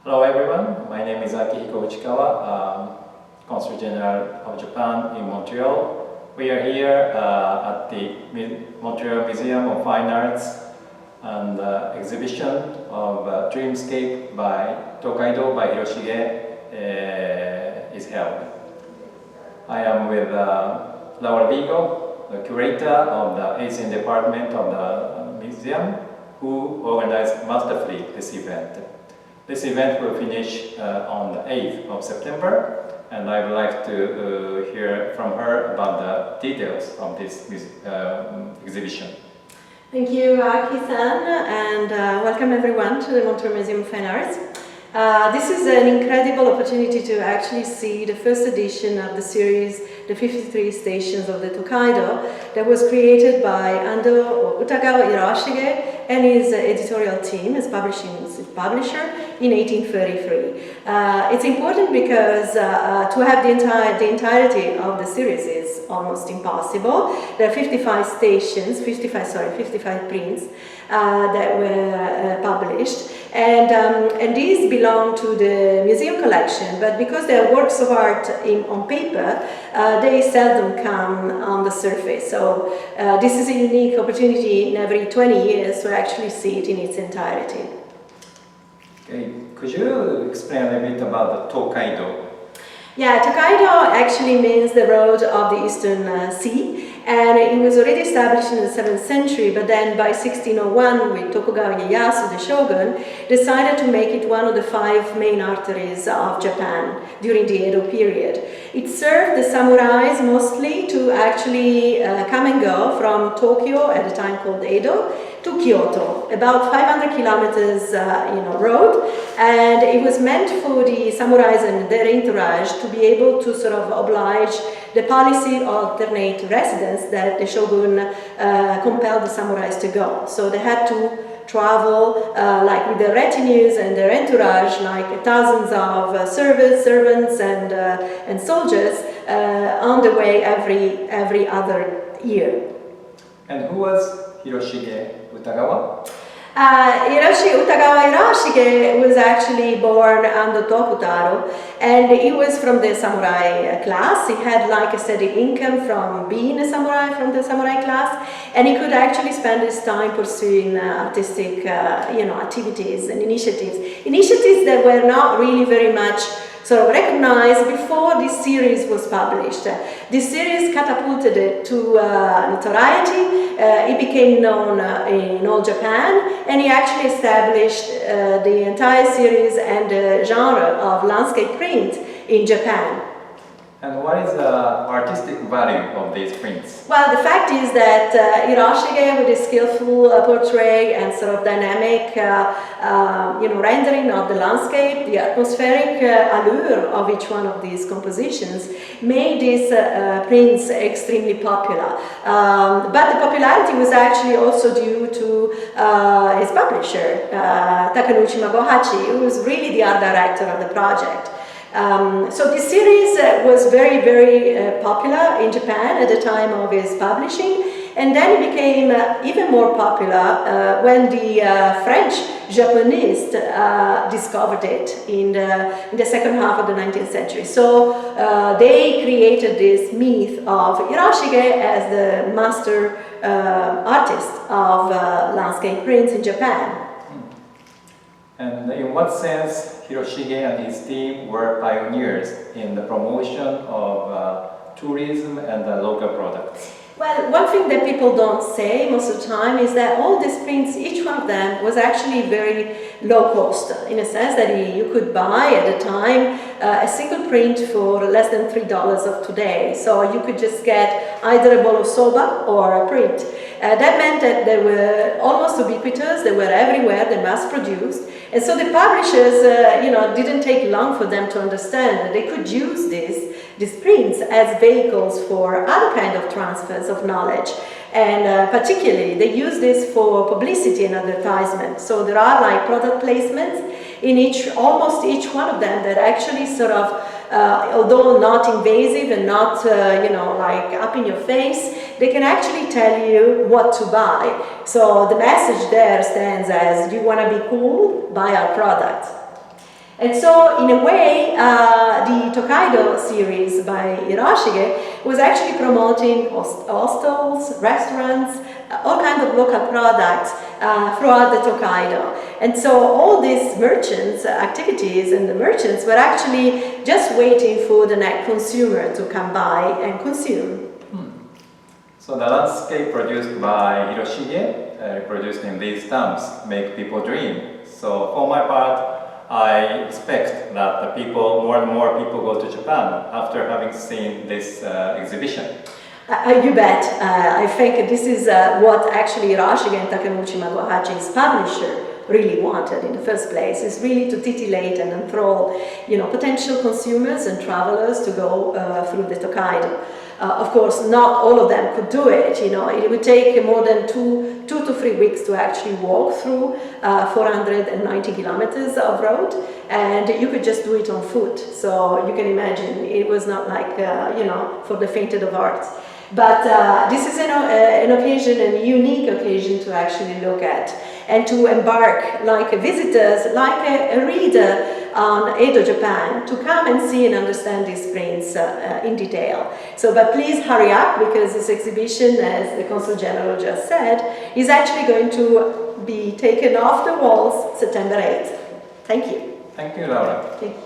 Hello everyone, my name is Akihiko Uchikawa, Consul General of Japan in Montreal. We are here at the Montreal Museum of Fine Arts and exhibition of Dreamscape by Tōkaidō by Hiroshige is held. I am with Laura Vigo, the curator of the Asian department of the museum, who organized masterfully this event. This event will finish on the 8th of September, and I would like to hear from her about the details of this exhibition. Thank you, Aki-san, and welcome everyone to the Montreal Museum of Fine Arts. This is an incredible opportunity to actually see the first edition of the series, the 53 Stations of the Tōkaidō, that was created by Andō Hiroshige and his editorial team, his publisher, in 1833. It's important because to have the entirety of the series is almost impossible. There are 55 stations, 55 prints that were published, and these belong to the museum collection, but because they are works of art on paper, they seldom come on the surface. So this is a unique opportunity in every 20 years to actually see it in its entirety. Okay. Could you explain a bit about the Tōkaidō? Yeah, Tōkaidō actually means the road of the Eastern Sea, and it was already established in the 7th century, but then by 1601, with Tokugawa Ieyasu, the shogun, decided to make it one of the 5 main arteries of Japan during the Edo period. It served the samurais mostly to actually come and go from Tokyo, at the time called Edo, to Kyoto, about 500 kilometers road, and it was meant for the samurais and their entourage to be able to sort of oblige the policy of alternate residence that the shogun compelled the samurais to go. So they had to travel like with their retinues and their entourage, like thousands of servants and soldiers on the way every other year. And who was Hiroshige Utagawa? Utagawa Hiroshige was actually born under Tokutaro, and he was from the samurai class. He had, like I said, the income from being a samurai, from the samurai class, and he could actually spend his time pursuing artistic activities and initiatives that were not really very much sort of recognized before this series was published. This series catapulted it to notoriety. It became known in all Japan, and he actually established the entire series and the genre of landscape print in Japan. And what is the artistic value of these prints? Well, the fact is that Hiroshige, with his skillful portrait and sort of dynamic rendering of the landscape, the atmospheric allure of each one of these compositions, made these prints extremely popular. But the popularity was actually also due to his publisher, Takanouchi Magohachi, who was really the art director of the project. So this series was very, very popular in Japan at the time of his publishing, and then it became even more popular when the French Japanese discovered it in the second half of the 19th century. So they created this myth of Hiroshige as the master artist of landscape prints in Japan. And in what sense Hiroshige and his team were pioneers in the promotion of tourism and the local products? Well, one thing that people don't say most of the time is that all these prints, each one of them was actually very low cost, in a sense that you could buy at the time a single print for less than $3 of today. So you could just get either a bowl of soba or a print. That meant that they were almost ubiquitous, they were everywhere, they mass produced. And so the publishers, didn't take long for them to understand that they could use these prints as vehicles for other kind of transfers of knowledge. And particularly, they use this for publicity and advertisement. So there are like product placements in almost each one of them that actually sort of, although not invasive and not, like up in your face, they can actually tell you what to buy. So the message there stands as, do you want to be cool? Buy our product. And so, in a way, the Tōkaidō series by Hiroshige was actually promoting hostels, restaurants, all kinds of local products throughout the Tōkaidō. And so all these merchants, activities and the merchants were actually just waiting for the next consumer to come by and consume. So the landscape produced by Hiroshige, reproduced in these terms, make people dream. So for my part, I expect that the people, more and more people go to Japan after having seen this exhibition. You bet. I think this is what actually Hiroshige and Takeuchi Magohachi's publisher really wanted in the first place, is really to titillate and enthrall, potential consumers and travelers to go through the Tōkaidō. Of course, not all of them could do it. It would take more than two to 3 weeks to actually walk through 490 kilometers of road, and you could just do it on foot. So you can imagine it was not like for the faint of heart. But this is an occasion, a unique occasion to actually look at and to embark like visitors, like a reader on Edo, Japan, to come and see and understand these prints in detail. So, but please hurry up, because this exhibition, as the Consul General just said, is actually going to be taken off the walls September 8th. Thank you. Thank you, Laura. Thank you.